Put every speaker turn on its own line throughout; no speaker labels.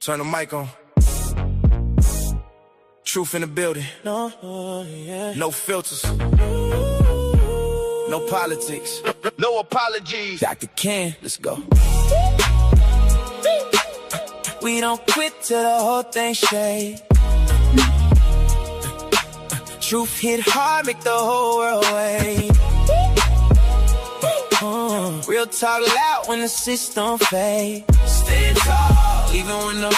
Turn the mic on. Truth in the building. No filters. No politics. No apologies. Dr. Ken, let's go. We don't quit till the whole thing shake. Truth hit hard, make the whole world wait. Real talk loud when the system fade. Stand tall, even when the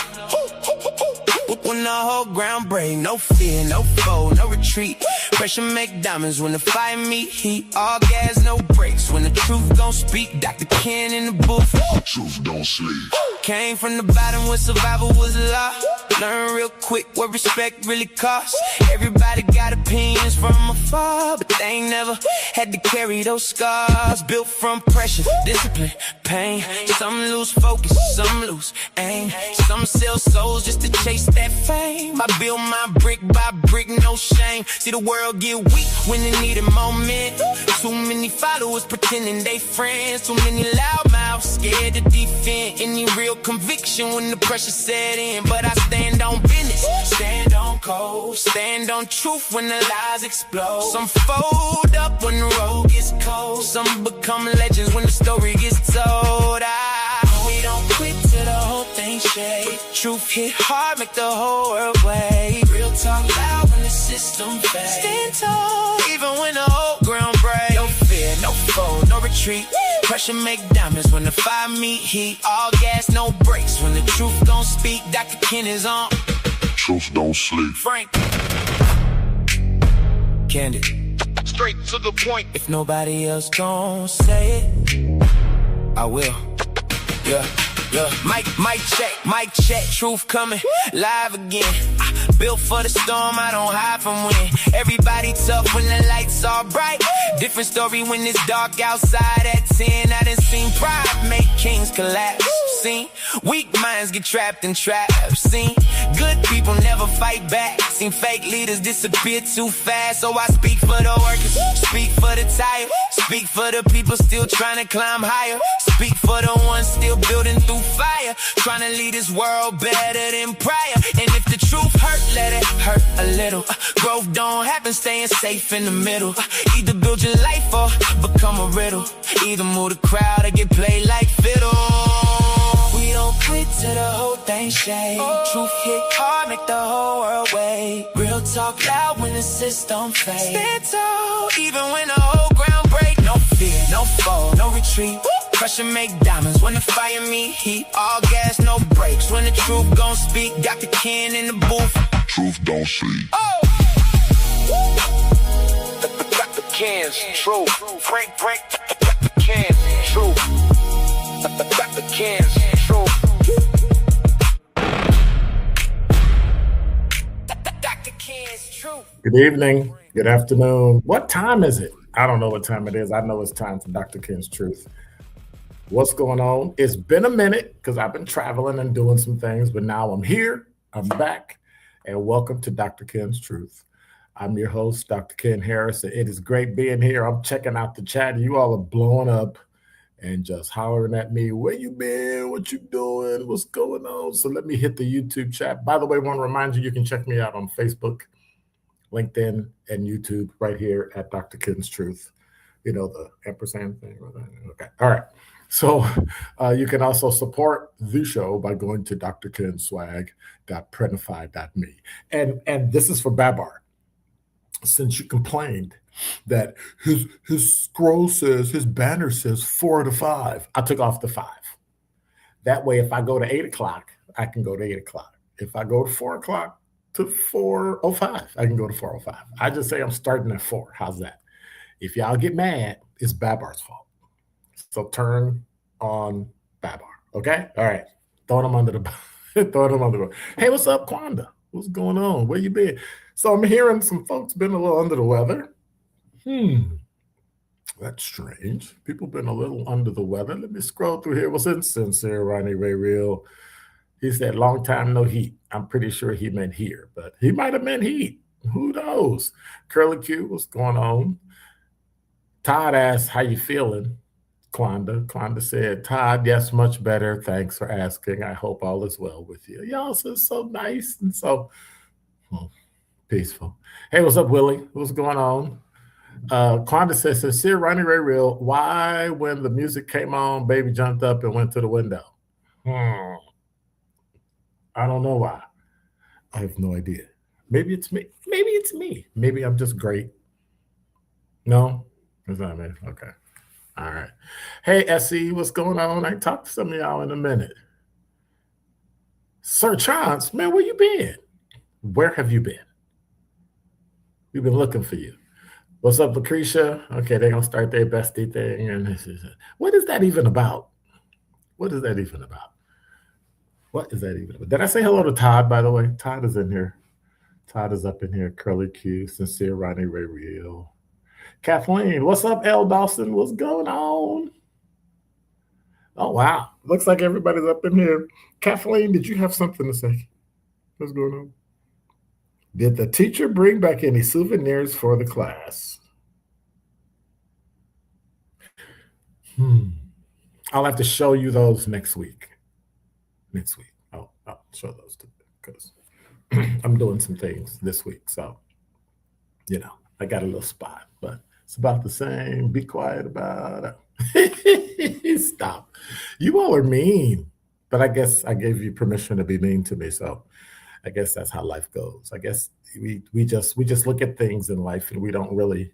whole ground break. No fear, no foe, no retreat. Pressure make diamonds when the fire meet heat. All gas, no brakes. When the truth gon' speak, Dr. Ken in the booth.
Truth don't sleep.
Came from the bottom where survival was law. Learn real quick what respect really costs. Everybody got opinions from afar, but they ain't never had to carry those scars. Built from pressure, discipline, pain. Some lose focus, some lose aim. Some sell souls just to chase that fame. I build my brick by brick, no shame. See the world get weak when it need a moment. Too many followers pretending they friends. Too many loudmouths scared to defend any real conviction when the pressure set in. But I stand on business, stand on code, stand on truth when the lies explode. Some fold up when the road gets cold. Some become legends when the story gets told. We don't quit till the whole thing shake. Truth hit hard, make the whole world wait. Real talk loud when the system fades. Stand tall, even when the whole ground breaks. No fear, no foe, no retreat. Pressure make diamonds when the fire meet heat. All gas, no brakes. When the truth gon' speak, Dr. Ken is on.
Truth don't sleep.
Frank. Candid.
Straight to the point.
If nobody else gon' say it, I will. Yeah. Mic check, truth coming live again. Built for the storm, I don't hide from wind. Everybody tough when the lights are bright. Different story when it's dark outside at 10. I done seen pride make kings collapse. Seen weak minds get trapped in traps. Seen good people never fight back. Seen fake leaders disappear too fast. So I speak for the workers, speak for the tired, speak for the people still trying to climb higher. Speak for the ones still building through fire, trying to lead this world better than prior. And if the truth hurt, let it hurt a little. Growth don't happen staying safe in the middle. Either build your life or become a riddle. Either move the crowd or get played like fiddle. We don't quit till the whole thing shake. Truth hit hard, make the whole world wait. Real talk loud when the system fades. Stand tall, even when the whole ground break. No fear, no foe, no retreat. Pressure make diamonds when the fire meet heat. All gas, no brakes. When the truth gon' speak, Dr. Ken in the booth.
Truth don't sleep.
Dr. Ken's truth. Frank, Dr. Ken's truth. Dr. Ken's truth. Dr. Ken's truth.
Good evening. Good afternoon. What time is it? I don't know what time it is. I know it's time for Dr. Ken's truth. What's going on? It's been a minute because I've been traveling and doing some things, but now I'm here. I'm back, and welcome to Dr. Ken's Truth. I'm your host, Dr. Ken Harris. It is great being here. I'm checking out the chat. You all are blowing up and just hollering at me. Where you been? What you doing? What's going on? So let me hit the YouTube chat. By the way, I want to remind you can check me out on Facebook, LinkedIn, and YouTube right here at Dr. Ken's Truth. You know, the ampersand thing. Okay. All right. So you can also support the show by going to drkenswag.printify.me. And this is for Babar. Since you complained that his scroll says, his banner says 4 to 5, I took off the 5. That way, if I go to 8 o'clock, I can go to 8 o'clock. If I go to 4 o'clock to 4:05, I can go to 4:05. I just say I'm starting at 4. How's that? If y'all get mad, it's Babar's fault. So turn on Babar, okay? All right, throwing him under the Hey, what's up, Quanda? What's going on? Where you been? So I'm hearing some folks been a little under the weather. That's strange. People been a little under the weather. Let me scroll through here. What's in Sincere Ronnie Ray Real? He said, long time no heat. I'm pretty sure he meant here, but he might have meant heat. Who knows? Curly Q, what's going on? Todd asked, how you feeling? Quanda. Quanda said, Todd, yes, much better. Thanks for asking. I hope all is well with you. Y'all so nice and so hmm, peaceful. Hey, what's up, Willie? What's going on? Quanda says, sincere Ronnie Ray Real, why when the music came on, baby jumped up and went to the window? Hmm. I don't know why. I have no idea. Maybe it's me. Maybe it's me. Maybe I'm just great. No, it's not me. Okay. All right. Hey, SE, what's going on? I talked to some of y'all in a minute. Sir Chance, man, where you been? Where have you been? We've been looking for you. What's up, Lucretia? Okay, they're gonna start their bestie thing, and this is what is that even about? What is that even about? What is that even about? Did I say hello to Todd, by the way? Todd is in here. Todd is up in here. Curly Q, sincere Ronnie Ray Real. Kathleen, what's up, L. Dawson? What's going on? Oh, wow. Looks like everybody's up in here. Kathleen, did you have something to say? What's going on? Did the teacher bring back any souvenirs for the class? I'll have to show you those next week. Next week. I'll show those to you because I'm doing some things this week. So, I got a little spot, but it's about the same. Be quiet about it. Stop. You all are mean, but I guess I gave you permission to be mean to me. So I guess that's how life goes. I guess we just look at things in life and we don't really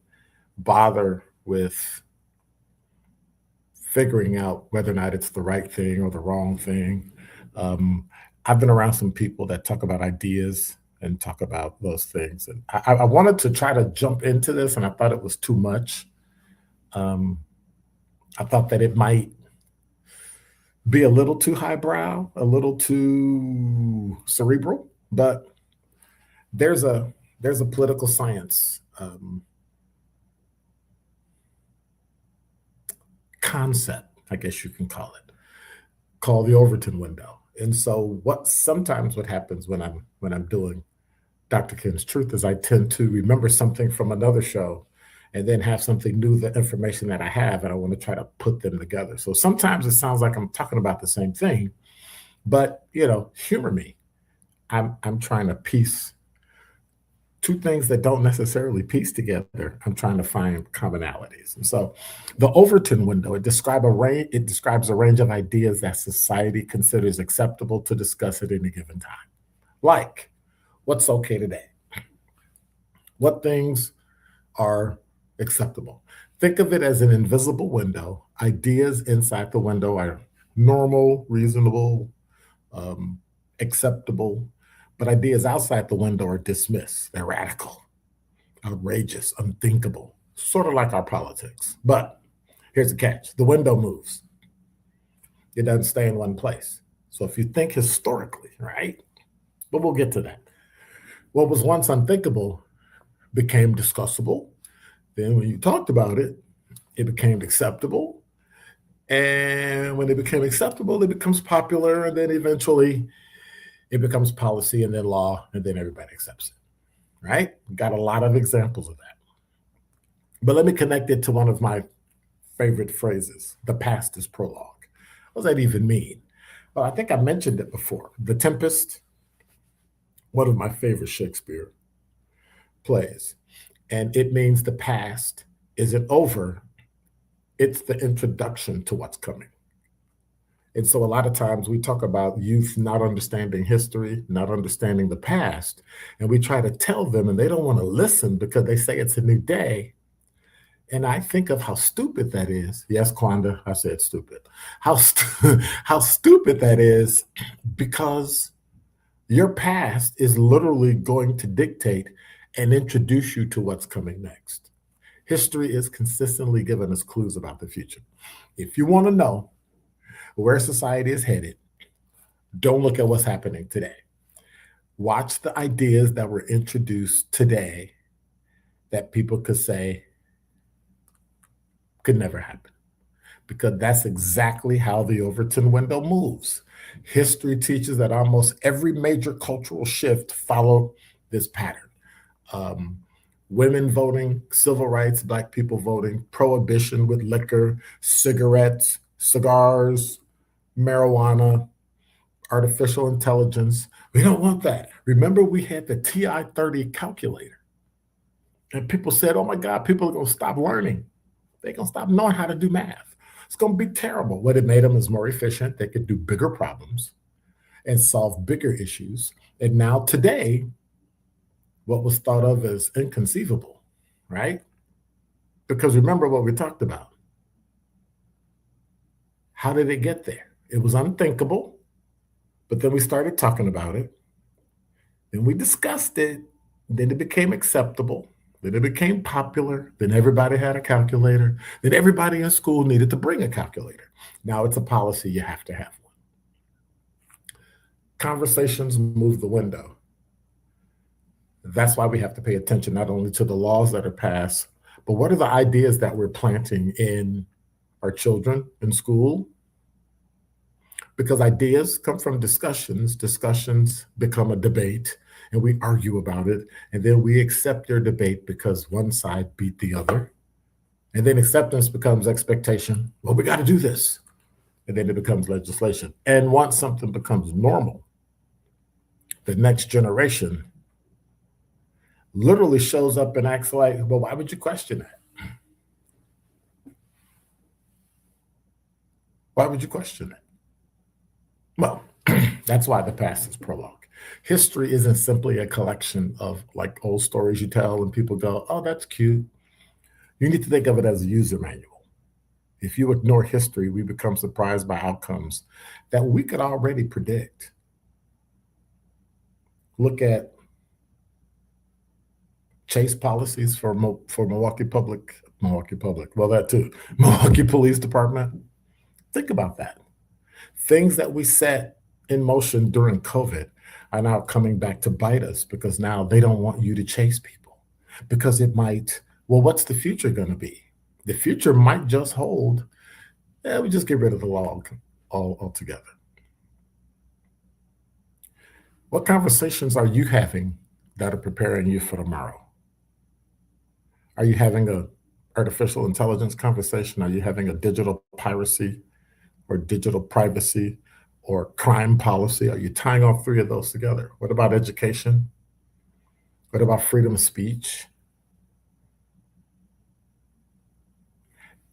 bother with figuring out whether or not it's the right thing or the wrong thing. I've been around some people that talk about ideas and talk about those things. And I wanted to try to jump into this, and I thought it was too much. I thought that it might be a little too highbrow, a little too cerebral, but there's a political science concept, I guess you can call it, called the Overton window. And so sometimes what happens when I'm doing Dr. Ken's Truth is I tend to remember something from another show and then have something new, the information that I have, and I want to try to put them together. So sometimes it sounds like I'm talking about the same thing, but humor me. I'm trying to piece two things that don't necessarily piece together. I'm trying to find commonalities. And so the Overton window, it describes a range of ideas that society considers acceptable to discuss at any given time. Like, what's okay today? What things are acceptable? Think of it as an invisible window. Ideas inside the window are normal, reasonable, acceptable, but ideas outside the window are dismissed. They're radical, outrageous, unthinkable, sort of like our politics. But here's the catch. The window moves. It doesn't stay in one place. So if you think historically, right? But we'll get to that. What was once unthinkable became discussable. Then when you talked about it, it became acceptable. And when it became acceptable, it becomes popular. And then eventually it becomes policy and then law, and then everybody accepts it, right? Got a lot of examples of that. But let me connect it to one of my favorite phrases, the past is prologue. What does that even mean? Well, I think I mentioned it before. The Tempest, one of my favorite Shakespeare plays. And it means the past isn't over. It's the introduction to what's coming. And so a lot of times we talk about youth not understanding history, not understanding the past, and we try to tell them and they don't want to listen because they say it's a new day. And I think of how stupid that is. Yes, Quanda, I said stupid. How stupid that is, because your past is literally going to dictate and introduce you to what's coming next. History is consistently giving us clues about the future. If you want to know where society is headed, don't look at what's happening today. Watch the ideas that were introduced today that people could say could never happen, because that's exactly how the Overton window moves. History teaches that almost every major cultural shift followed this pattern. women voting, civil rights, black people voting, prohibition with liquor, cigarettes, cigars, marijuana, artificial intelligence. We don't want that. Remember, we had the TI 30 calculator. And people said, oh my God, people are going to stop learning. They're going to stop knowing how to do math. It's going to be terrible. What it made them is more efficient. They could do bigger problems and solve bigger issues. And now today, what was thought of as inconceivable, right? Because remember what we talked about. How did it get there? It was unthinkable, but then we started talking about it. Then we discussed it. Then it became acceptable. Then it became popular. Then everybody had a calculator. Then everybody in school needed to bring a calculator. Now it's a policy, you have to have one. Conversations move the window. That's why we have to pay attention not only to the laws that are passed, but what are the ideas that we're planting in our children in school? Because ideas come from discussions. Discussions become a debate, and we argue about it, and then we accept your debate because one side beat the other. And then acceptance becomes expectation. Well, we got to do this. And then it becomes legislation. And once something becomes normal, the next generation literally shows up and acts like, well, why would you question that? Why would you question it? Well, that's why the past is prologue. History isn't simply a collection of like old stories you tell and people go, oh, that's cute. You need to think of it as a user manual. If you ignore history, we become surprised by outcomes that we could already predict. Look at Chase policies for Milwaukee Public, well, that too, Milwaukee Police Department. Think about that. Things that we set in motion during COVID are now coming back to bite us because now they don't want you to chase people because it might, well, what's the future going to be? The future might just hold, we just get rid of the law altogether. What conversations are you having that are preparing you for tomorrow? Are you having an artificial intelligence conversation? Are you having a digital piracy or digital privacy or crime policy? Are you tying all three of those together? What about education? What about freedom of speech?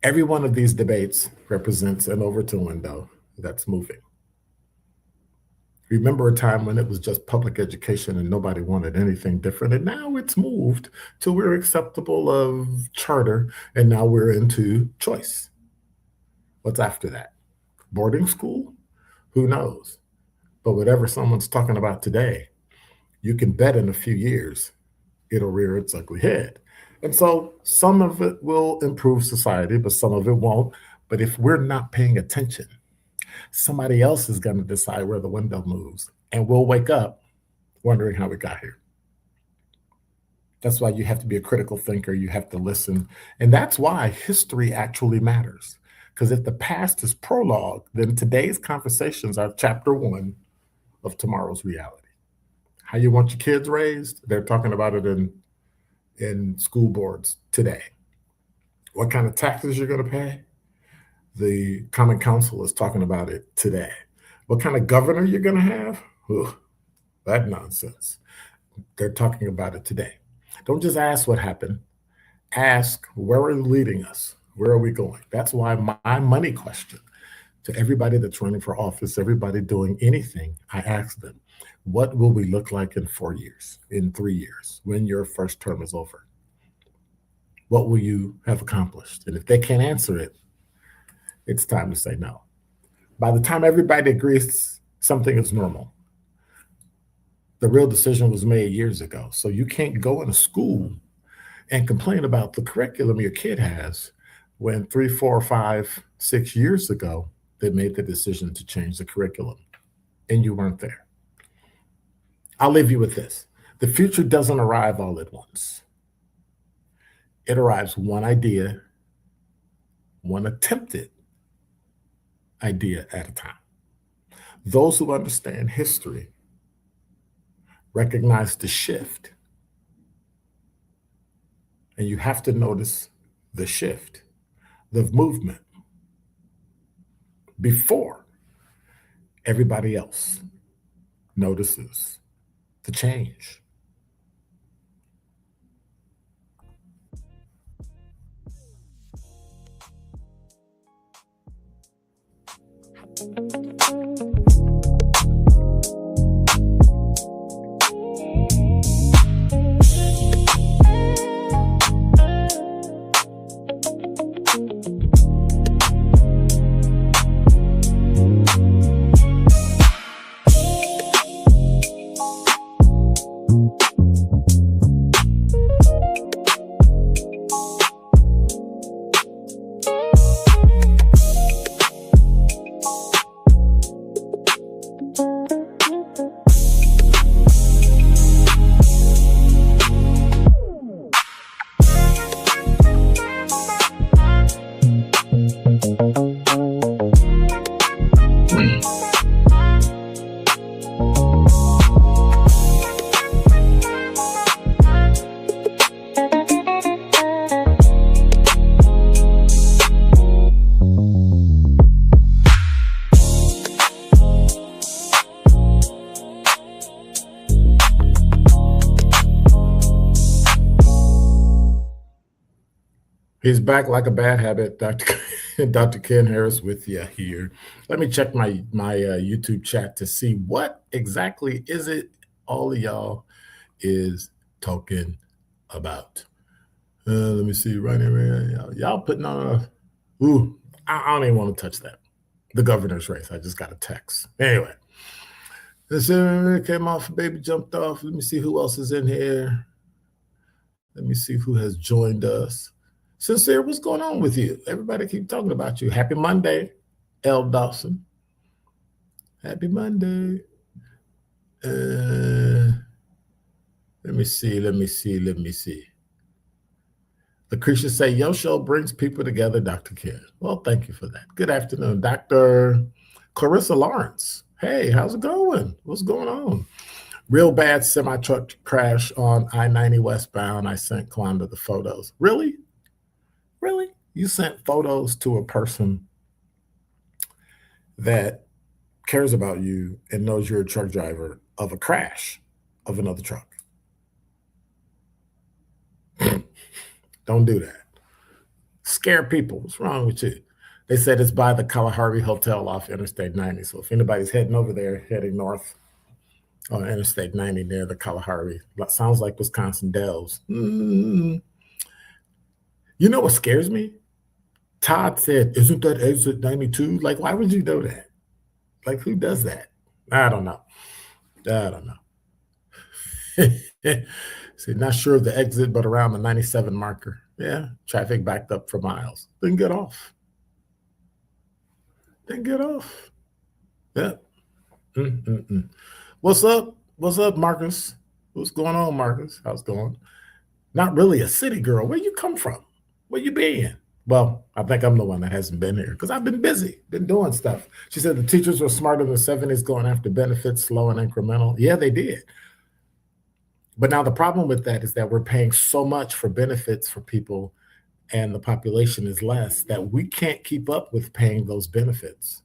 Every one of these debates represents an Overton window that's moving. Remember a time when it was just public education and nobody wanted anything different, and now it's moved to we're acceptable of charter, and now we're into choice. What's after that? Boarding school? Who knows? But whatever someone's talking about today, you can bet in a few years it'll rear its ugly head. And so some of it will improve society, but some of it won't. But if we're not paying attention, somebody else is going to decide where the window moves, and we'll wake up wondering how we got here. That's why you have to be a critical thinker. You have to listen. And that's why history actually matters. Because if the past is prologue, then today's conversations are chapter 1 of tomorrow's reality. How you want your kids raised? They're talking about it in school boards today. What kind of taxes you're going to pay? The Common Council is talking about it today. What kind of governor you're going to have? Ugh, that nonsense. They're talking about it today. Don't just ask what happened. Ask, where are you leading us? Where are we going? That's why my money question to everybody that's running for office, everybody doing anything, I ask them, what will we look like in 4 years, in 3 years, when your first term is over? What will you have accomplished? And if they can't answer it, it's time to say no. By the time everybody agrees something is normal, the real decision was made years ago. So you can't go into school and complain about the curriculum your kid has when 3, 4, 5, 6 years ago, they made the decision to change the curriculum and you weren't there. I'll leave you with this. The future doesn't arrive all at once. It arrives one idea, one attempted idea at a time. Those who understand history recognize the shift And you have to notice the shift, the movement before everybody else notices the change. He's back like a bad habit, Dr. Dr. Ken Harris with you here. Let me check my YouTube chat to see what exactly is it all of y'all is talking about. Let me see right here. Y'all putting on ooh, I don't even want to touch that. The governor's race. I just got a text. Anyway, this came off, baby jumped off. Let me see who else is in here. Let me see who has joined us. Sincere, what's going on with you? Everybody keep talking about you. Happy Monday, L. Dawson. Happy Monday. Let me see. Lucretia say, your show brings people together, Dr. Ken. Well, thank you for that. Good afternoon, Dr. Clarissa Lawrence. Hey, how's it going? What's going on? Real bad semi-truck crash on I-90 westbound. I sent Kwanda the photos. Really? Really? You sent photos to a person that cares about you and knows you're a truck driver of a crash of another truck. Don't do that. Scare people. What's wrong with you? They said it's by the Kalahari Hotel off Interstate 90. So if anybody's heading over there, heading north on Interstate 90 near the Kalahari, sounds like Wisconsin Dells. You know what scares me? Todd said, isn't that exit 92? Like, why would you know that? Like, who does that? I don't know. See, not sure of the exit, but around the 97 marker. Yeah, traffic backed up for miles. Then get off. Yeah. What's up? What's up, Marcus? What's going on, Marcus? How's it going? Not really a city girl. Where you come from? Where you been? Well, I think I'm the one that hasn't been here because I've been busy, been doing stuff. She said the teachers were smart in the 70s going after benefits, slow and incremental. Yeah, they did. But now the problem with that is that we're paying so much for benefits for people and the population is less that we can't keep up with paying those benefits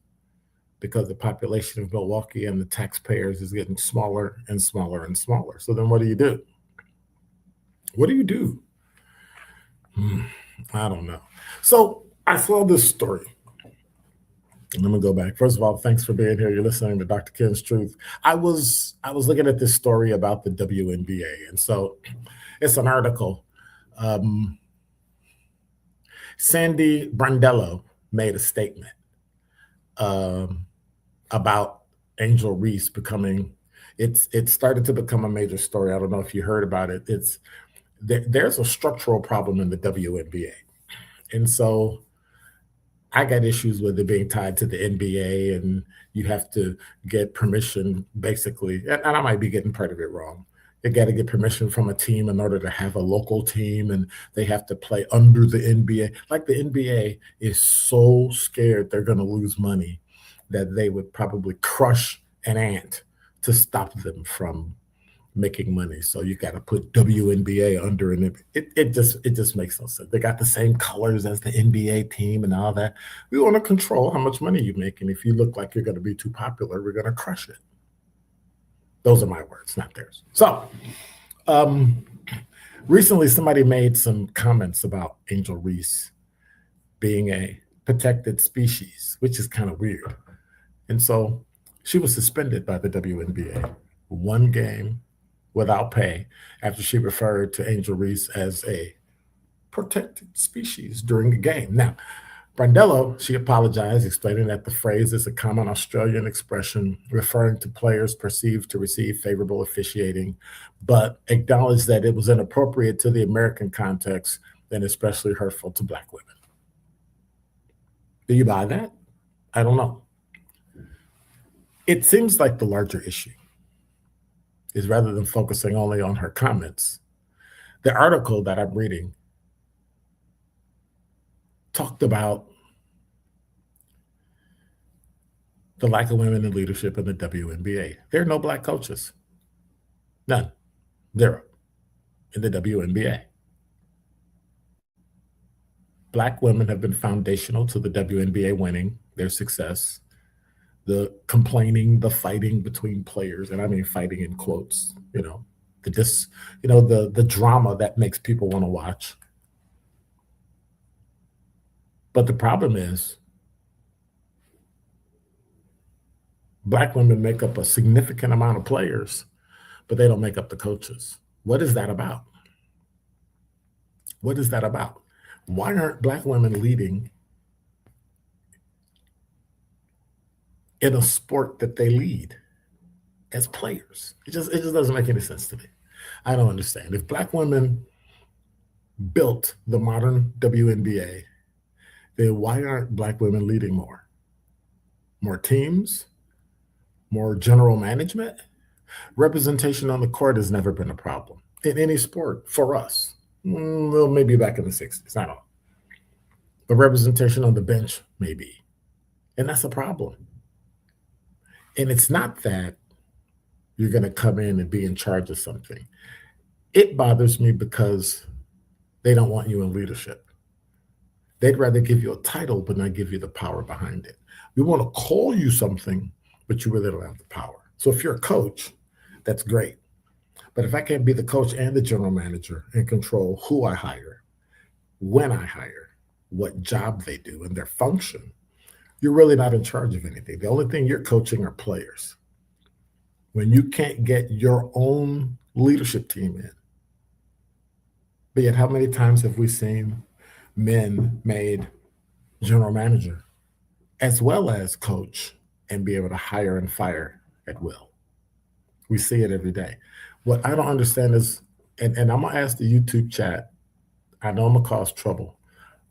because the population of Milwaukee and the taxpayers is getting smaller and smaller and smaller. So then what do you do? I don't know. So I saw this story. Let me go back. First of all, thanks for being here. You're listening to Dr. Ken's Truth. I was looking at this story about the WNBA, and so it's an article. Sandy Brondello made a statement about Angel Reese becoming. It started to become a major story. I don't know if you heard about it. There's a structural problem in the WNBA, and so I got issues with it being tied to the NBA and you have to get permission basically, and I might be getting part of it wrong. You got to get permission from a team in order to have a local team and they have to play under the NBA. Like the NBA is so scared they're going to lose money that they would probably crush an ant to stop them from making money. So you got to put WNBA under it. It just makes no sense. They got the same colors as the NBA team and all that. We want to control how much money you make. And if you look like you're going to be too popular, we're going to crush it. Those are my words, not theirs. So recently somebody made some comments about Angel Reese being a protected species, which is kind of weird. And so she was suspended by the WNBA 1 game without pay after she referred to Angel Reese as a protected species during a game. Now, Brandello, she apologized, explaining that the phrase is a common Australian expression referring to players perceived to receive favorable officiating, but acknowledged that it was inappropriate to the American context and especially hurtful to Black women. Do you buy that? I don't know. It seems like the larger issue is, rather than focusing only on her comments, the article that I'm reading talked about the lack of women in leadership in the WNBA. There are no Black coaches. None. 0 in the WNBA. Black women have been foundational to the WNBA winning, their success, the complaining, the fighting between players, and I mean fighting in quotes, the drama that makes people want to watch. But the problem is Black women make up a significant amount of players, but they don't make up the coaches. What is that about? What is that about? Why aren't Black women leading in a sport that they lead as players? It just doesn't make any sense to me. I don't understand. If Black women built the modern WNBA, then why aren't Black women leading more? More teams? More general management? Representation on the court has never been a problem in any sport for us. Well, maybe back in the 60s, I don't know. But representation on the bench, maybe. And that's a problem. And it's not that you're going to come in and be in charge of something. It bothers me because they don't want you in leadership. They'd rather give you a title, but not give you the power behind it. We want to call you something, but you really don't have the power. So if you're a coach, that's great. But if I can't be the coach and the general manager and control who I hire, when I hire, what job they do and their function, you're really not in charge of anything. The only thing you're coaching are players. When you can't get your own leadership team in. But yet, how many times have we seen men made general manager as well as coach and be able to hire and fire at will? We see it every day. What I don't understand is, and I'm going to ask the YouTube chat, I know I'm going to cause trouble.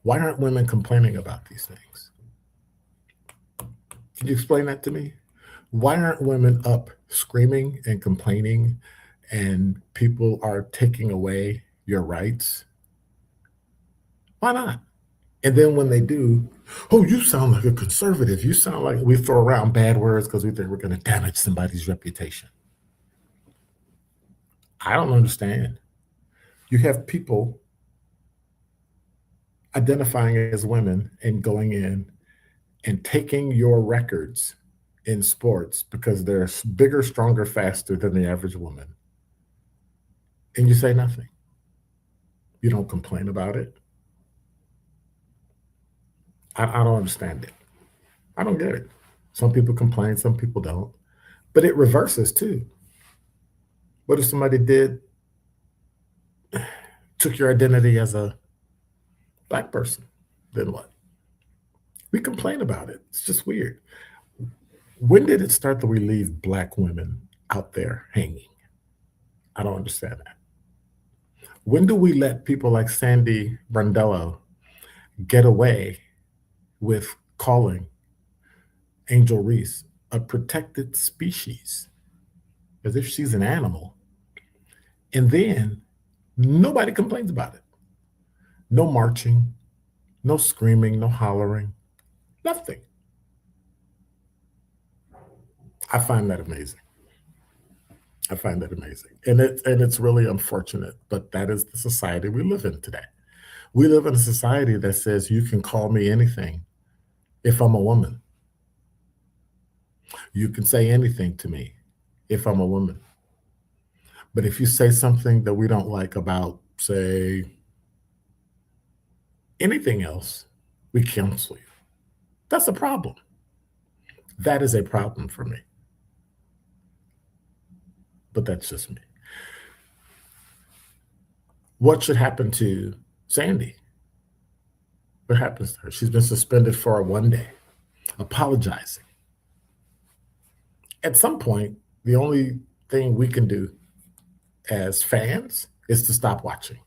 Why aren't women complaining about these things? Can you explain that to me? Why aren't women up screaming and complaining and people are taking away your rights? Why not? And then when they do, oh, you sound like a conservative. You sound like, we throw around bad words because we think we're going to damage somebody's reputation. I don't understand. You have people identifying as women and going in and taking your records in sports because they're bigger, stronger, faster than the average woman. And you say nothing. You don't complain about it. I don't understand it. I don't get it. Some people complain, some people don't. But it reverses too. What if somebody took your identity as a Black person? Then what? We complain about it. It's just weird. When did it start that we leave Black women out there hanging? I don't understand that. When do we let people like Sandy Brandello get away with calling Angel Reese a protected species as if she's an animal? And then nobody complains about it. No marching, no screaming, no hollering, nothing. I find that amazing. I find that amazing. And it's really unfortunate, but that is the society we live in today. We live in a society that says you can call me anything if I'm a woman. You can say anything to me if I'm a woman. But if you say something that we don't like about, say, anything else, we cancel you. That's a problem. That is a problem for me. But that's just me. What should happen to Sandy? What happens to her? She's been suspended for one day, apologizing. At some point, the only thing we can do as fans is to stop watching.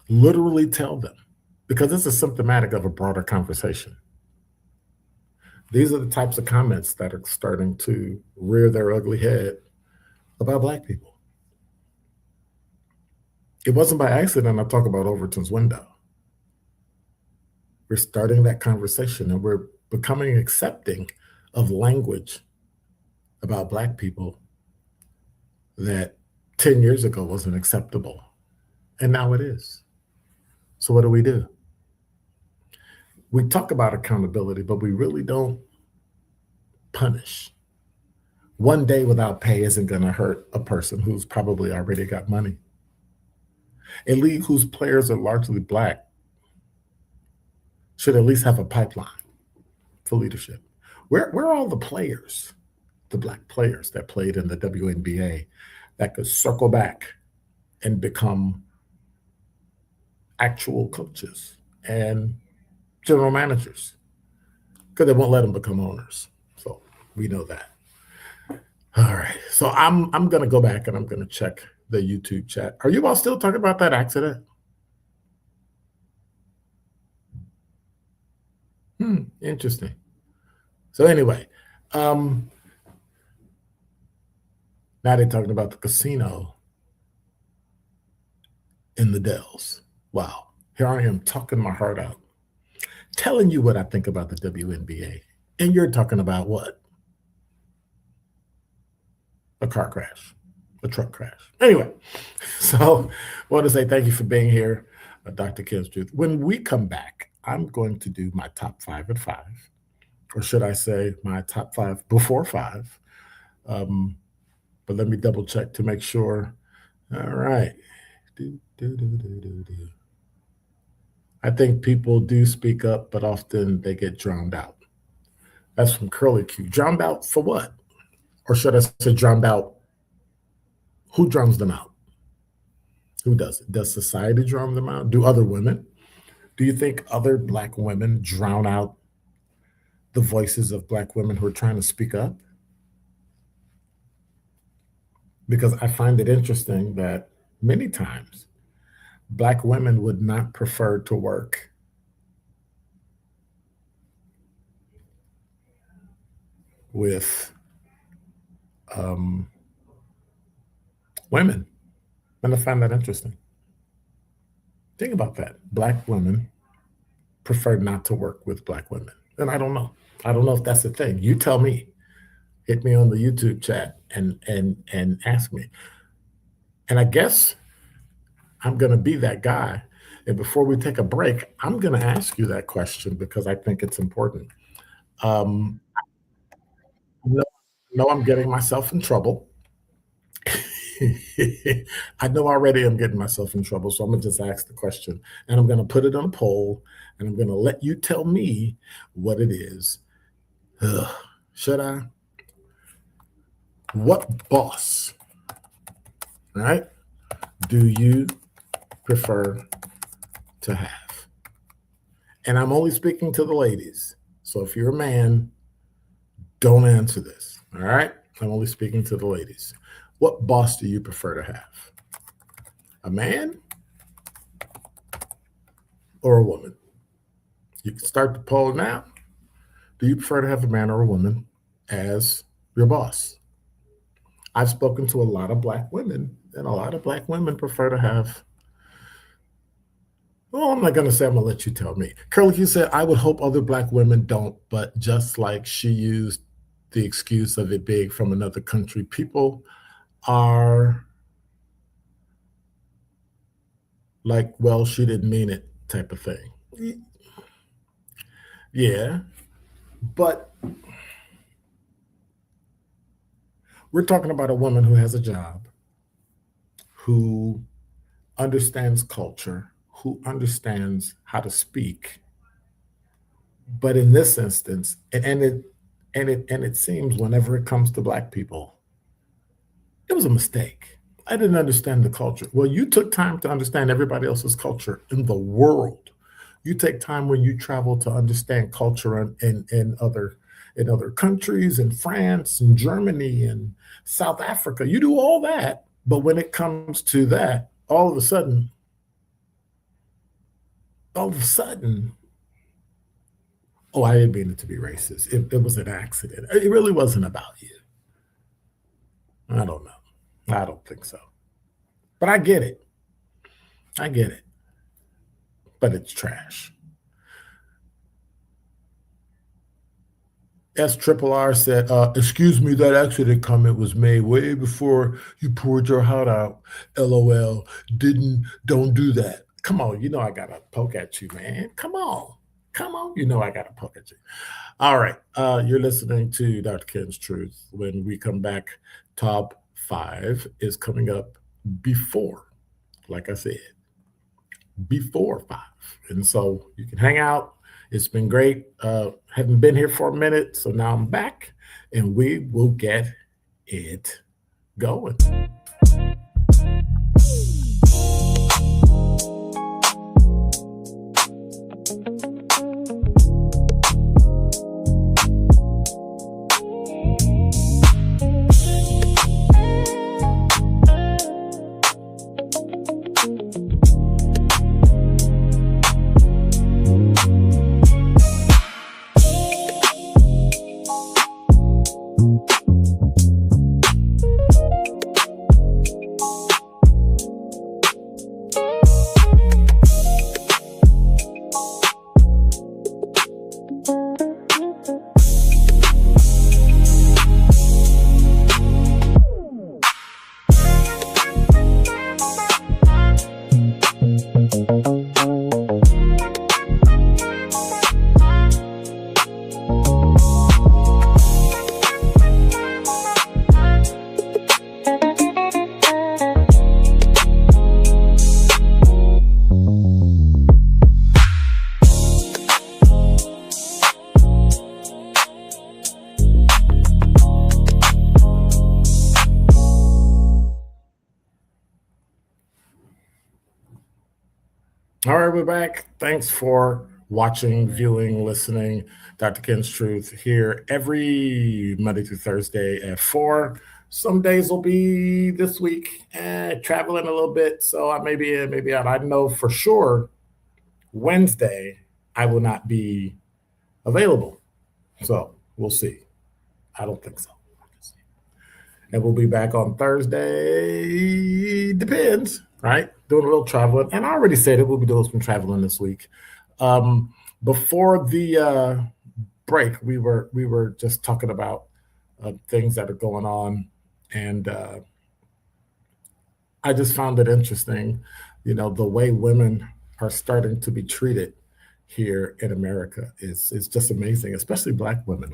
Literally tell them, because this is symptomatic of a broader conversation. These are the types of comments that are starting to rear their ugly head about Black people. It wasn't by accident I talk about Overton's window. We're starting that conversation and we're becoming accepting of language about Black people that 10 years ago wasn't acceptable. And now it is. So what do? We talk about accountability, but we really don't punish. One day without pay isn't going to hurt a person who's probably already got money. A league whose players are largely Black should at least have a pipeline for leadership. Where are all the players, the Black players that played in the WNBA that could circle back and become actual coaches and general managers? Because they won't let them become owners. So we know that. All right. So I'm going to go back and I'm going to check the YouTube chat. Are you all still talking about that accident? Interesting. So anyway, now they're talking about the casino in the Dells. Wow. Here I am talking my heart out, telling you what I think about the WNBA. And you're talking about what? A car crash, a truck crash. Anyway, so I want to say thank you for being here, Dr. Ken's Truth. When we come back, I'm going to do my top 5 at 5, or should I say my top 5 before 5. But let me double check to make sure. All right. I think people do speak up, but often they get drowned out. That's from Curly Q. Drowned out for what? Or should I say drowned out? Who drowns them out? Who does it? Does society drown them out? Do other women? Do you think other Black women drown out the voices of Black women who are trying to speak up? Because I find it interesting that many times Black women would not prefer to work with women. And I find that interesting. Think about that. Black women prefer not to work with Black women. And I don't know. I don't know if that's the thing. You tell me. Hit me on the YouTube chat and ask me. And I guess I'm going to be that guy. And before we take a break, I'm going to ask you that question because I think it's important. No, I'm getting myself in trouble. I know already I'm getting myself in trouble, so I'm going to just ask the question. And I'm going to put it on a poll, and I'm going to let you tell me what it is. Should I? What boss, right, do you prefer to have? And I'm only speaking to the ladies. So if you're a man, don't answer this, all right? I'm only speaking to the ladies. What boss do you prefer to have? A man or a woman? You can start the poll now. Do you prefer to have a man or a woman as your boss? I've spoken to a lot of Black women, and a lot of Black women prefer to have, well, I'm not going to say, I'm going to let you tell me. Curly, you said, I would hope other Black women don't, but just like she used the excuse of it being from another country, people are like, well, she didn't mean it type of thing. Yeah, but we're talking about a woman who has a job, who understands culture, who understands how to speak. But in this instance, and it seems whenever it comes to black people, it was a mistake. I didn't understand the culture. Well, you took time to understand everybody else's culture in the world. You take time when you travel to understand culture in other countries, in France and Germany and South Africa. You do all that, but when it comes to that, all of a sudden, oh, I didn't mean it to be racist. It was an accident. It really wasn't about you. I don't know. I don't think so. But I get it. I get it. But it's trash. S Triple R said, excuse me, that accident comment was made way before you poured your heart out. LOL. Don't do that. Come on, you know I gotta poke at you, man. Come on. Come on. You know I gotta poke at you. All right. You're listening to Dr. Ken's Truth. When we come back, top five is coming up before, like I said, before five. And so you can hang out. It's been great. Haven't been here for a minute, so now I'm back, and we will get it going. All right, we're back. Thanks for watching, viewing, listening. Dr. Ken's Truth here every Monday through Thursday at 4. Some days will be this week, traveling a little bit, so I may be in, maybe out. I know for sure Wednesday I will not be available. So we'll see. I don't think so. And we'll be back on Thursday. Depends, right? Doing a little traveling. And I already said it. We'll be doing some traveling this week. Before the break, we were just talking about things that are going on. And I just found it interesting, the way women are starting to be treated here in America is just amazing, especially Black women.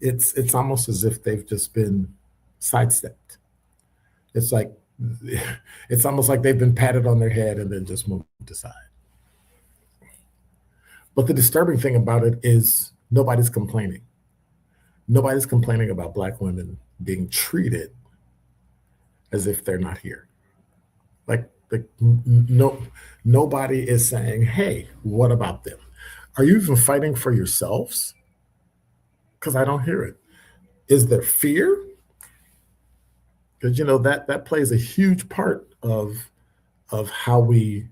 It's almost as if they've just been sidestepped. It's almost like they've been patted on their head and then just moved aside. But the disturbing thing about it is nobody's complaining. Nobody's complaining about Black women being treated as if they're not here. Nobody is saying, hey, what about them? Are you even fighting for yourselves? Because I don't hear it. Is there fear? Because that plays a huge part of how we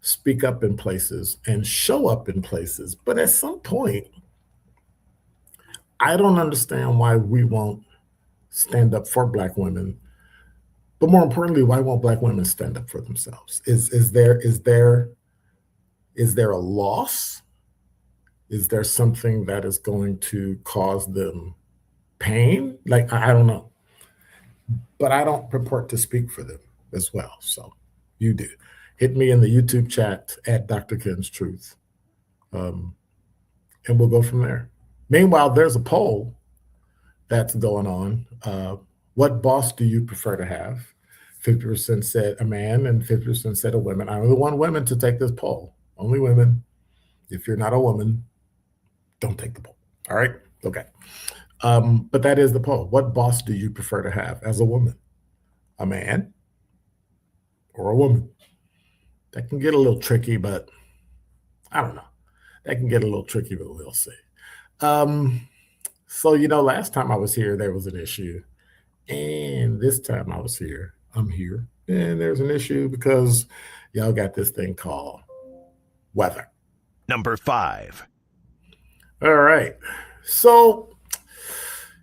speak up in places and show up in places. But at some point, I don't understand why we won't stand up for Black women. But more importantly, why won't Black women stand up for themselves? Is there a loss? Is there something that is going to cause them pain? I don't know. but I don't purport to speak for them as well. So you do. Hit me in the YouTube chat at Dr. Ken's Truth, and we'll go from there. Meanwhile, there's a poll that's going on. What boss do you prefer to have? 50% said a man and 50% said a woman. I only want women to take this poll. Only women. If you're not a woman, don't take the poll. All right? Okay. But that is the poll. What boss do you prefer to have as a woman? A man or a woman? That can get a little tricky, but I don't know. That can get a little tricky, but we'll see. So, last time I was here, there was an issue. And this time I'm here, and there's an issue because y'all got this thing called weather.
Number 5.
All right. So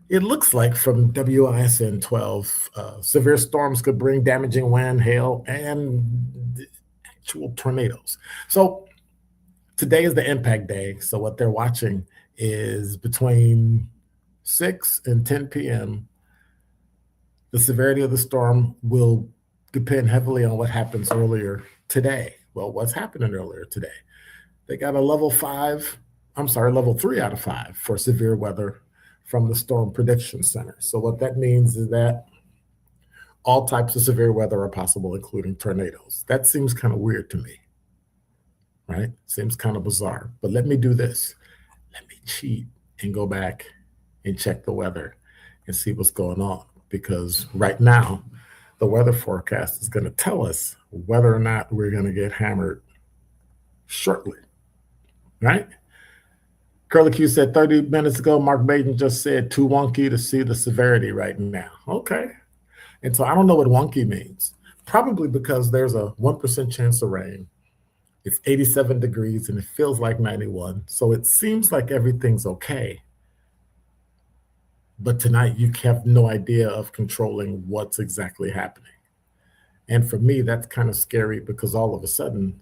it looks like from WISN 12, severe storms could bring damaging wind, hail, and actual tornadoes. So today is the impact day. So what they're watching is between 6 and 10 p.m. The severity of the storm will depend heavily on what happens earlier today. Well, what's happening earlier today? They got a level 3 out of 5 for severe weather from the Storm Prediction Center. So what that means is that all types of severe weather are possible, including tornadoes. That seems kind of weird to me, right? Seems kind of bizarre. But let me do this. Let me cheat and go back and check the weather and see what's going on. Because right now, the weather forecast is going to tell us whether or not we're going to get hammered shortly, right? Curly Q said 30 minutes ago, Mark Baden just said too wonky to see the severity right now. Okay. And so I don't know what wonky means. Probably because there's a 1% chance of rain. It's 87 degrees and it feels like 91. So it seems like everything's okay. But tonight you have no idea of controlling what's exactly happening. And for me, that's kind of scary because all of a sudden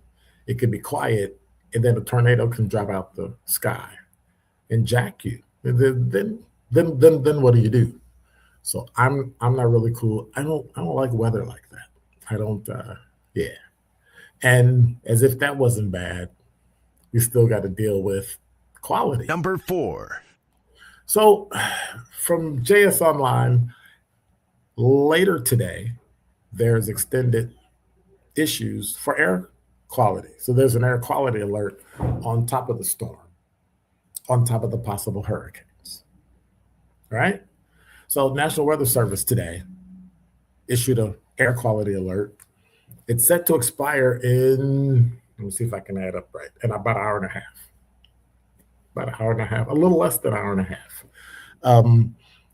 it could be quiet and then a tornado can drop out the sky and jack you. And then what do you do? So I'm not really cool. I don't like weather like that. I don't. Yeah. And as if that wasn't bad, we still got to deal with quality.
Number 4.
So from JS Online, later today, there's extended issues for air quality. So there's an air quality alert on top of the storm, on top of the possible hurricanes, right? So National Weather Service today issued an air quality alert. It's set to expire in, let me see if I can add up right, in about an hour and a half. About an hour and a half, a little less than an hour and a half.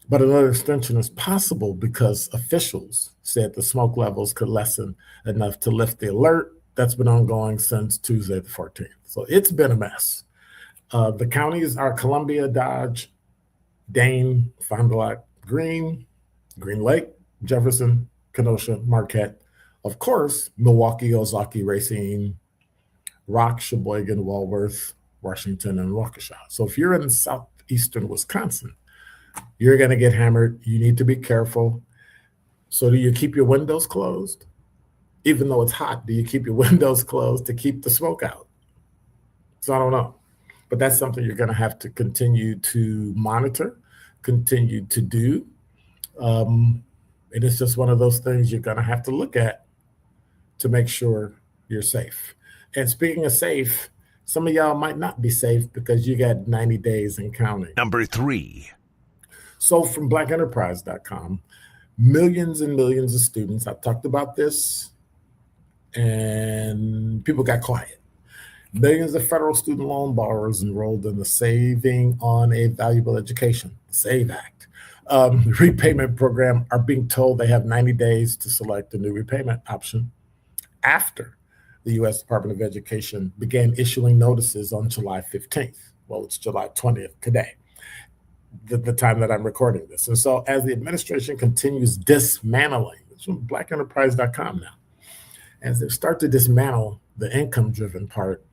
But another extension is possible because officials said the smoke levels could lessen enough to lift the alert that's been ongoing since Tuesday the 14th. So it's been a mess. The counties are Columbia, Dodge, Dane, Fond du Lac, Green Lake, Jefferson, Kenosha, Marquette. Of course, Milwaukee, Ozaukee, Racine, Rock, Sheboygan, Walworth, Washington, and Waukesha. So if you're in southeastern Wisconsin, you're going to get hammered. You need to be careful. So do you keep your windows closed? Even though it's hot, do you keep your windows closed to keep the smoke out? So I don't know. But that's something you're going to have to continue to monitor, continue to do. And it's just one of those things you're going to have to look at to make sure you're safe. And speaking of safe, some of y'all might not be safe because you got 90 days and counting.
Number 3.
So from blackenterprise.com, millions and millions of students, I've talked about this, and people got quiet. Millions of federal student loan borrowers enrolled in the Saving on a Valuable Education, SAVE Act, repayment program are being told they have 90 days to select a new repayment option after the U.S. Department of Education began issuing notices on July 15th. Well, it's July 20th today, the time that I'm recording this. And so as the administration continues dismantling, it's from blackenterprise.com now, as they start to dismantle the income-driven part,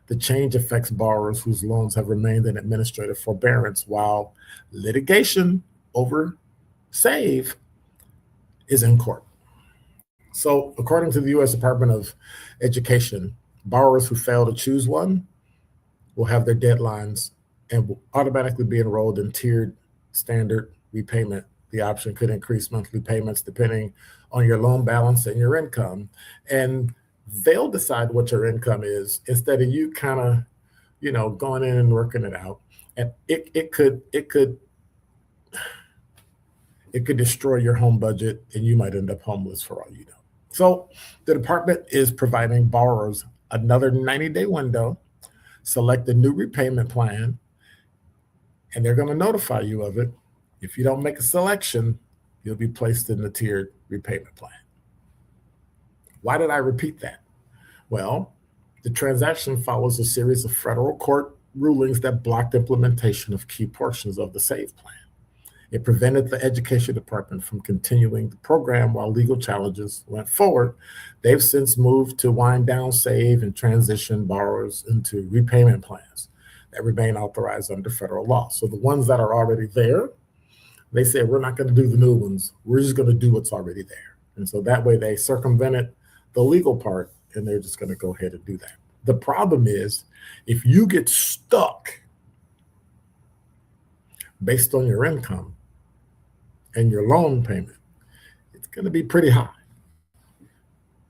the change affects borrowers whose loans have remained in administrative forbearance while litigation over SAVE is in court. So, according to the U.S. Department of Education, borrowers who fail to choose one will have their deadlines and will automatically be enrolled in tiered standard repayment. The option could increase monthly payments depending on your loan balance and your income. And they'll decide what your income is instead of you kind of, going in and working it out. And it could destroy your home budget and you might end up homeless for all you know. So the department is providing borrowers another 90-day window, select a new repayment plan, and they're going to notify you of it. If you don't make a selection, you'll be placed in the tiered repayment plan. Why did I repeat that? Well, the transaction follows a series of federal court rulings that blocked implementation of key portions of the SAVE plan. It prevented the Education Department from continuing the program while legal challenges went forward. They've since moved to wind down SAVE and transition borrowers into repayment plans that remain authorized under federal law. So the ones that are already there, they said, we're not going to do the new ones. We're just going to do what's already there. And so that way they circumvented the legal part and they're just going to go ahead and do that. The problem is if you get stuck based on your income and your loan payment, it's going to be pretty high,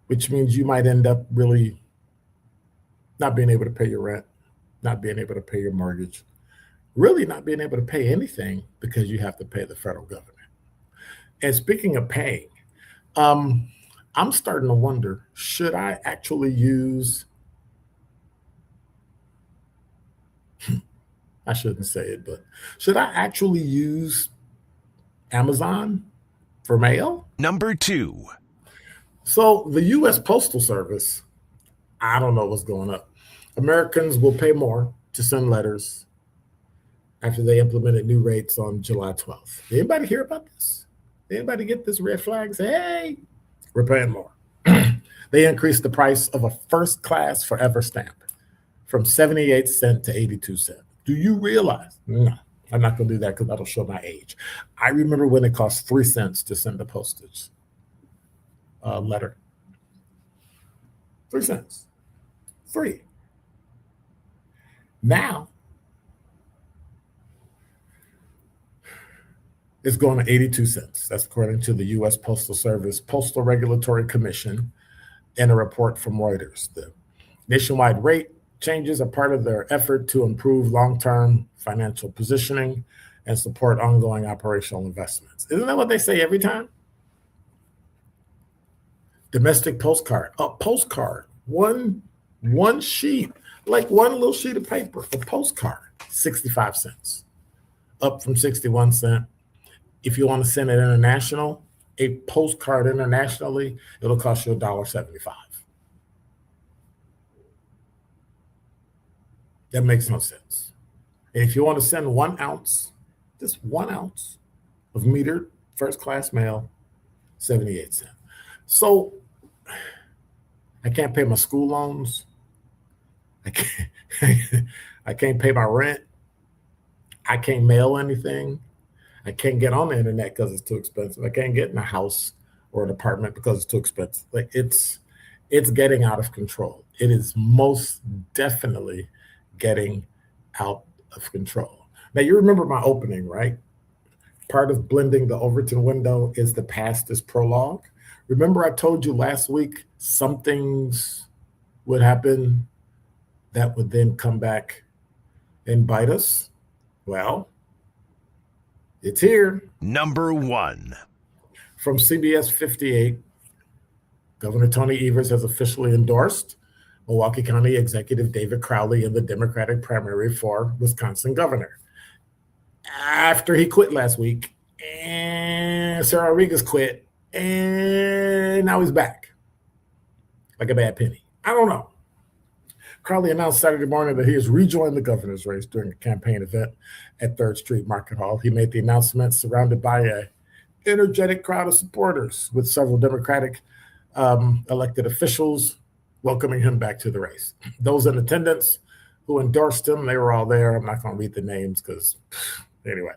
which means you might end up really not being able to pay your rent, not being able to pay your mortgage, really not being able to pay anything because you have to pay the federal government. And speaking of paying, I'm starting to wonder, should I actually use, I shouldn't say it, but should I actually use Amazon for mail?
Number 2.
So the U.S. Postal Service, I don't know what's going up. Americans will pay more to send letters after they implemented new rates on July 12th. Did anybody hear about this? Did anybody get this red flag? Say, hey, we're paying more. They increased the price of a first-class forever stamp from 78 cents to 82 cents. Do you realize? No, I'm not going to do that because that'll show my age. I remember when it cost 3 cents to send a postage letter. 3 cents. 3. Now, it's going to 82 cents. That's according to the U.S. Postal Service Postal Regulatory Commission in a report from Reuters. The nationwide rate changes are part of their effort to improve long-term financial positioning and support ongoing operational investments. Isn't that what they say every time? Domestic postcard. A postcard. One sheet, like one little sheet of paper, a postcard, 65 cents, up from 61 cents. If you want to send it international, a postcard internationally, it'll cost you $1.75. That makes no sense. And if you want to send 1 ounce, just 1 ounce of metered first-class mail, 78 cents. So I can't pay my school loans. I can't pay my rent. I can't mail anything. I can't get on the internet because it's too expensive. I can't get in a house or an apartment because it's too expensive. Like it's getting out of control. It is most definitely getting out of control. Now you remember my opening, right? Part of blending the Overton window is the past is prologue. Remember I told you last week some things would happen that would then come back and bite us? Well, it's here.
Number 1.
From CBS 58, Governor Tony Evers has officially endorsed Milwaukee County Executive David Crowley in the Democratic primary for Wisconsin governor. After he quit last week, and Sarah Rodriguez quit, and now he's back. Like a bad penny. I don't know. Crowley announced Saturday morning that he has rejoined the governor's race during a campaign event at 3rd Street Market Hall. He made the announcement surrounded by an energetic crowd of supporters, with several Democratic elected officials welcoming him back to the race. Those in attendance who endorsed him, they were all there. I'm not going to read the names because, anyway.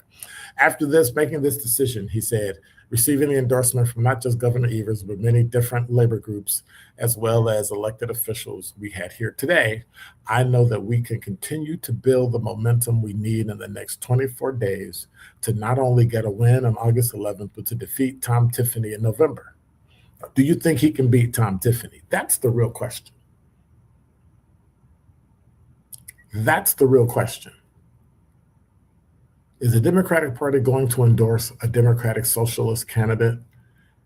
After making this decision, he said, receiving the endorsement from not just Governor Evers, but many different labor groups, as well as elected officials we had here today, I know that we can continue to build the momentum we need in the next 24 days to not only get a win on August 11th, but to defeat Tom Tiffany in November. Do you think he can beat Tom Tiffany? That's the real question. That's the real question. Is the Democratic Party going to endorse a Democratic Socialist candidate,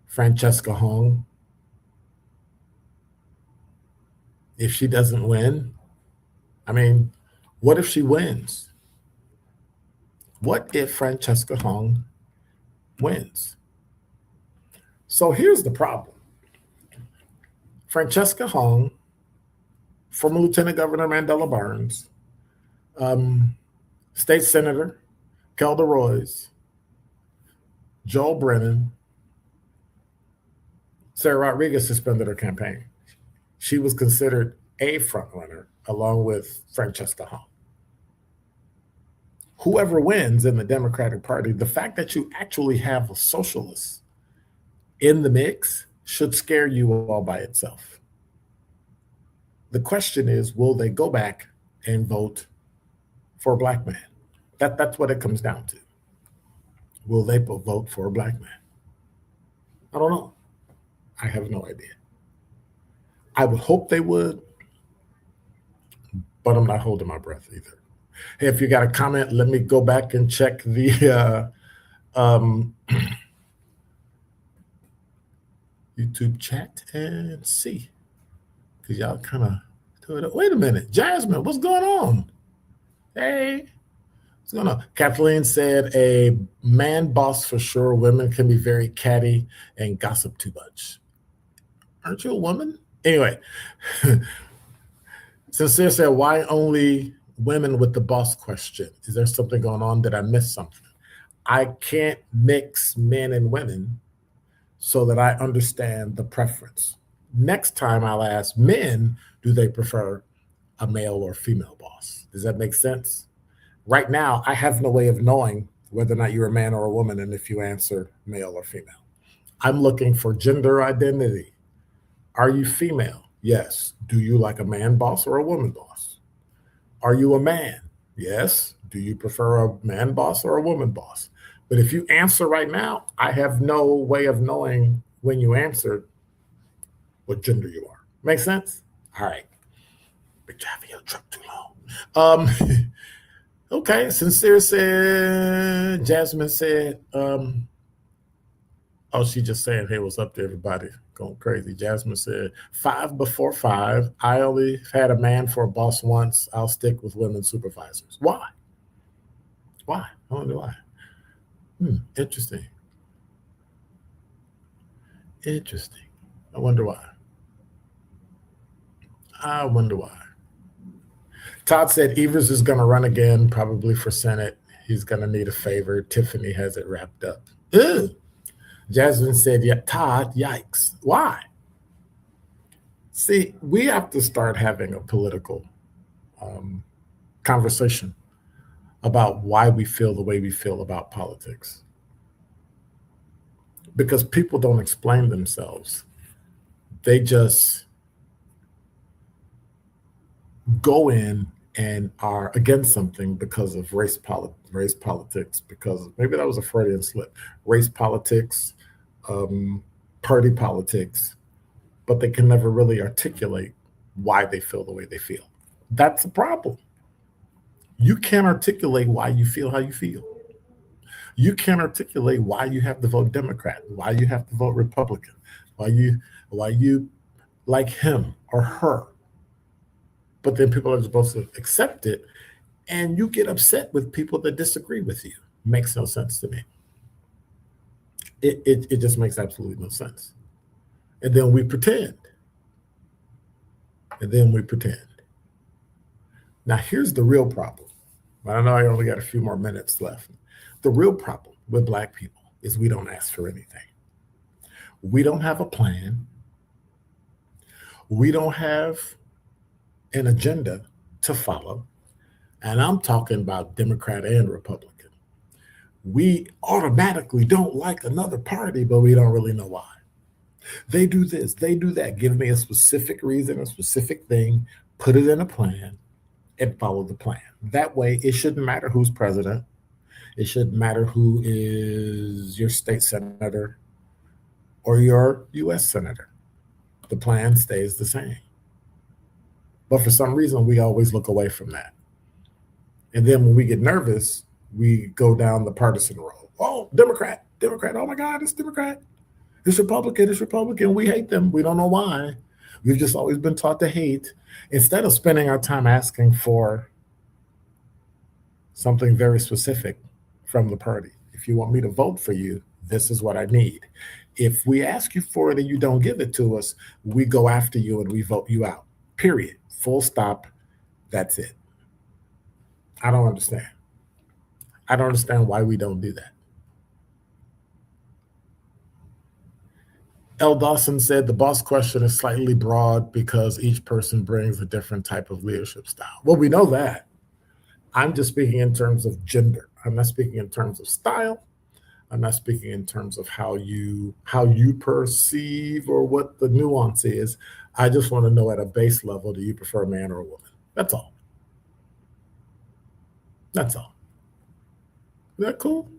Francesca Hong? If she doesn't win, I mean, what if she wins? What if Francesca Hong wins? So here's the problem. Francesca Hong, former Lieutenant Governor Mandela Barnes, State Senator Kelda Roys, Joel Brennan, Sarah Rodriguez suspended her campaign. She was considered a frontrunner along with Francesca Hong. Whoever wins in the Democratic Party, the fact that you actually have a socialist in the mix should scare you all by itself. The question is, will they go back and vote for a black man? That's what it comes down to. Will they vote for a black man? I don't know. I have no idea. I would hope they would, but I'm not holding my breath either. Hey, if you got a comment, let me go back and check the YouTube chat and see. Because y'all kind of do it. Wait a minute. Jasmine, what's going on? Hey. What's going on? Kathleen said, a man boss for sure. Women can be very catty and gossip too much. Aren't you a woman? Anyway. Sincere said, why only women with the boss question? Is there something going on? Did I miss something? I can't mix men and women so that I understand the preference. Next time I'll ask men, do they prefer a male or female boss? Does that make sense? Right now, I have no way of knowing whether or not you're a man or a woman and if you answer male or female. I'm looking for gender identity. Are you female? Yes. Do you like a man boss or a woman boss? Are you a man? Yes. Do you prefer a man boss or a woman boss? But if you answer right now, I have no way of knowing when you answered what gender you are. Make sense? All right. Been driving your truck too long. Okay. Sincere said, Jasmine said, oh, she just saying, hey, what's up to everybody? Going crazy. Jasmine said, 5 before 5. I only had a man for a boss once. I'll stick with women supervisors. Why? Why? I wonder why. Interesting. Interesting. I wonder why. I wonder why. Todd said Evers is going to run again, probably for Senate. He's going to need a favor. Tiffany has it wrapped up. Ugh. Jasmine said, yeah, Todd, yikes. Why? See, we have to start having a political conversation about why we feel the way we feel about politics. Because people don't explain themselves. They just go in and are against something because of race politics, because maybe that was a Freudian slip, race politics, party politics, but they can never really articulate why they feel the way they feel. That's the problem. You can't articulate why you feel how you feel. You can't articulate why you have to vote Democrat, why you have to vote Republican, why you like him or her. But then people are supposed to accept it, and you get upset with people that disagree with you. Makes no sense to me. It just makes absolutely no sense. And then we pretend. Now, here's the real problem. I know I only got a few more minutes left. The real problem with Black people is we don't ask for anything. We don't have a plan. We don't have an agenda to follow. And I'm talking about Democrat and Republican. we automatically don't like another party, but we don't really know why. They do this, they do that. Give me a specific reason, a specific thing, put it in a plan, and follow the plan. That way, it shouldn't matter who's president. It shouldn't matter who is your state senator or your US senator. The plan stays the same. But for some reason, we always look away from that. And then when we get nervous, we go down the partisan road. Oh, Democrat, Democrat. Oh my God, it's Democrat. It's Republican, it's Republican. We hate them. We don't know why. We've just always been taught to hate. Instead of spending our time asking for something very specific from the party. If you want me to vote for you, this is what I need. If we ask you for it and you don't give it to us, we go after you and we vote you out. Period. Full stop. That's it. I don't understand. I don't understand why we don't do that. L. Dawson said the boss question is slightly broad because each person brings a different type of leadership style. Well, we know that. I'm just speaking in terms of gender. I'm not speaking in terms of style. I'm not speaking in terms of how you perceive or what the nuance is. I just want to know at a base level, do you prefer a man or a woman? That's all. That's all. Is that cool?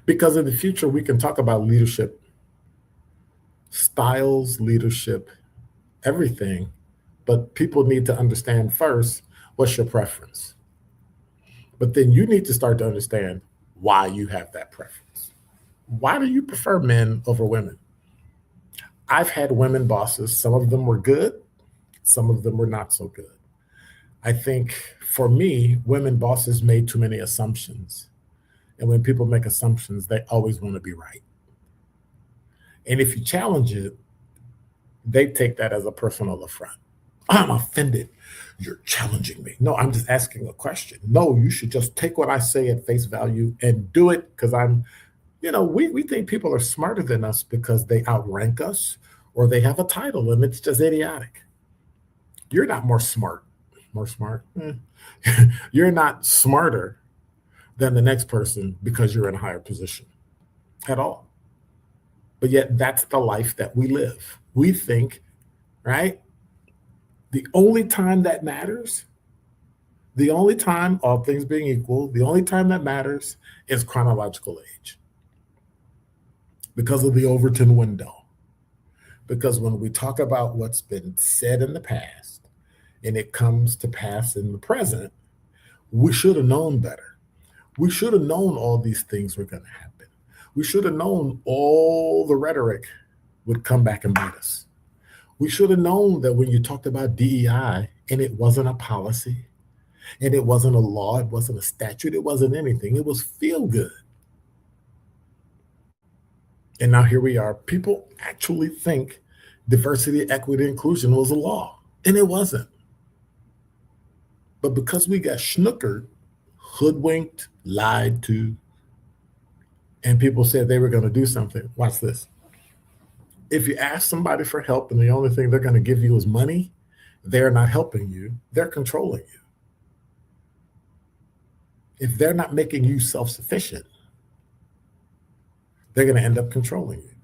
Because in the future, we can talk about leadership styles, leadership, everything. But people need to understand first, what's your preference? But then you need to start to understand why you have that preference. Why do you prefer men over women? I've had women bosses. Some of them were good. Some of them were not so good. I think for me, women bosses made too many assumptions. And when people make assumptions, they always want to be right. And if you challenge it, they take that as a personal affront. I'm offended. You're challenging me. No, I'm just asking a question. No, you should just take what I say at face value and do it because we think people are smarter than us because they outrank us or they have a title and it's just idiotic. You're not more smart. More smart? You're not smarter than the next person because you're in a higher position at all. But yet that's the life that we live. We think, right? The only time that matters, the only time, all things being equal, the only time that matters is chronological age. Because of the Overton window. Because when we talk about what's been said in the past and it comes to pass in the present, we should have known better. We should have known all these things were going to happen. We should have known all the rhetoric would come back and bite us. We should have known that when you talked about DEI and it wasn't a policy and it wasn't a law, it wasn't a statute, it wasn't anything, it was feel good. And now here we are. People actually think diversity, equity, inclusion was a law, and it wasn't. But because we got snookered, hoodwinked, lied to, and people said they were going to do something, watch this. If you ask somebody for help and the only thing they're going to give you is money, they're not helping you, they're controlling you. If they're not making you self-sufficient, they're going to end up controlling you.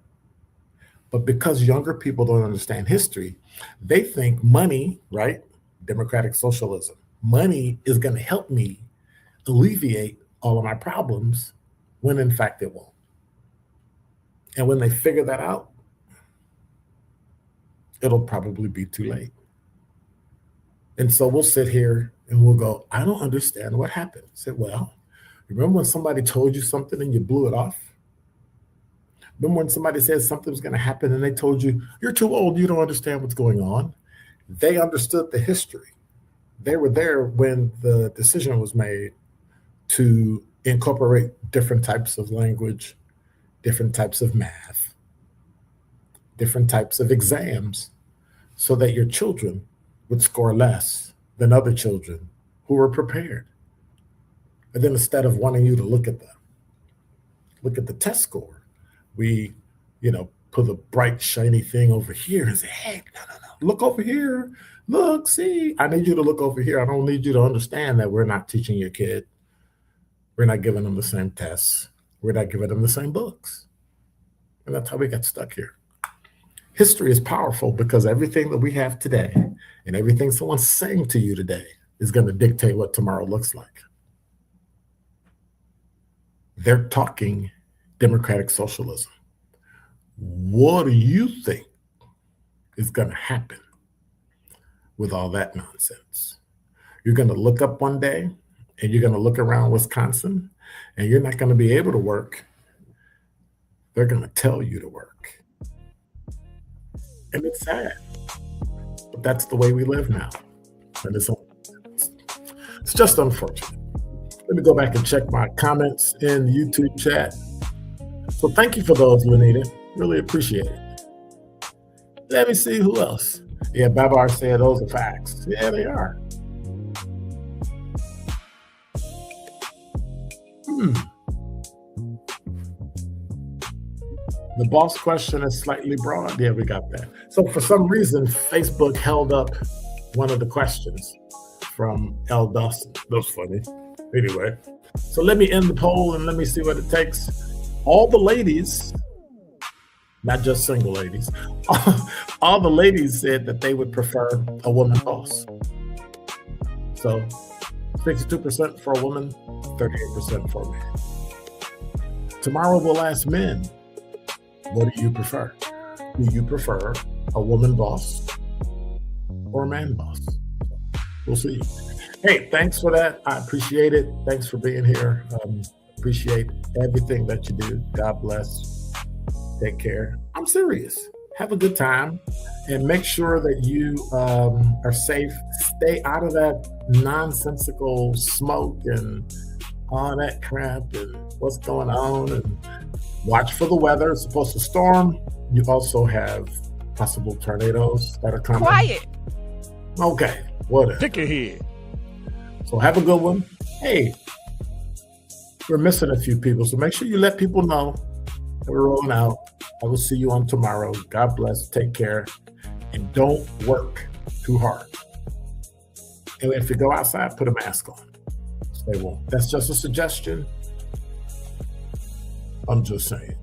But because younger people don't understand history, they think money, right? Democratic socialism, money is going to help me alleviate all of my problems when in fact it won't. And when they figure that out, it'll probably be too late. And so we'll sit here and we'll go, I don't understand what happened. I said, well, remember when somebody told you something and you blew it off? Remember when somebody said something was going to happen and they told you, you're too old, you don't understand what's going on? They understood the history. They were there when the decision was made to incorporate different types of language, different types of math, different types of exams, so that your children would score less than other children who were prepared. And then instead of wanting you to look at the test score, we, put a bright, shiny thing over here and say, hey, no, look over here. Look, see, I need you to look over here. I don't need you to understand that we're not teaching your kid. We're not giving them the same tests. We're not giving them the same books. And that's how we got stuck here. History is powerful because everything that we have today and everything someone's saying to you today is going to dictate what tomorrow looks like. They're talking democratic socialism. What do you think is going to happen with all that nonsense? You're going to look up one day and you're going to look around Wisconsin and you're not going to be able to work. They're going to tell you to work. And it's sad, but that's the way we live now. And it's just unfortunate. Let me go back and check my comments in the YouTube chat. So thank you for those, Lenita. Really appreciate it. Let me see who else. Yeah, Babar said those are facts. Yeah, they are. The boss question is slightly broad. Yeah, we got that. So for some reason, Facebook held up one of the questions from L. Dawson. That's funny. Anyway, so let me end the poll and let me see what it takes. All the ladies, not just single ladies, all the ladies said that they would prefer a woman boss. So 62% for a woman, 38% for a man. Tomorrow we'll ask men, what do you prefer? Do you prefer a woman boss or a man boss? We'll see. Hey, thanks for that. I appreciate it. Thanks for being here. Appreciate everything that you do. God bless. Take care. I'm serious. Have a good time and make sure that you are safe. Stay out of that nonsensical smoke and all that crap and what's going on, and watch for the weather. It's supposed to storm. You also have possible tornadoes that are coming.
Quiet.
Okay, whatever.
Pick a head.
So have a good one. Hey, we're missing a few people, so make sure you let people know that we're rolling out. I will see you on tomorrow. God bless. Take care. And don't work too hard. And if you go outside, put a mask on. Stay warm. That's just a suggestion. I'm just saying.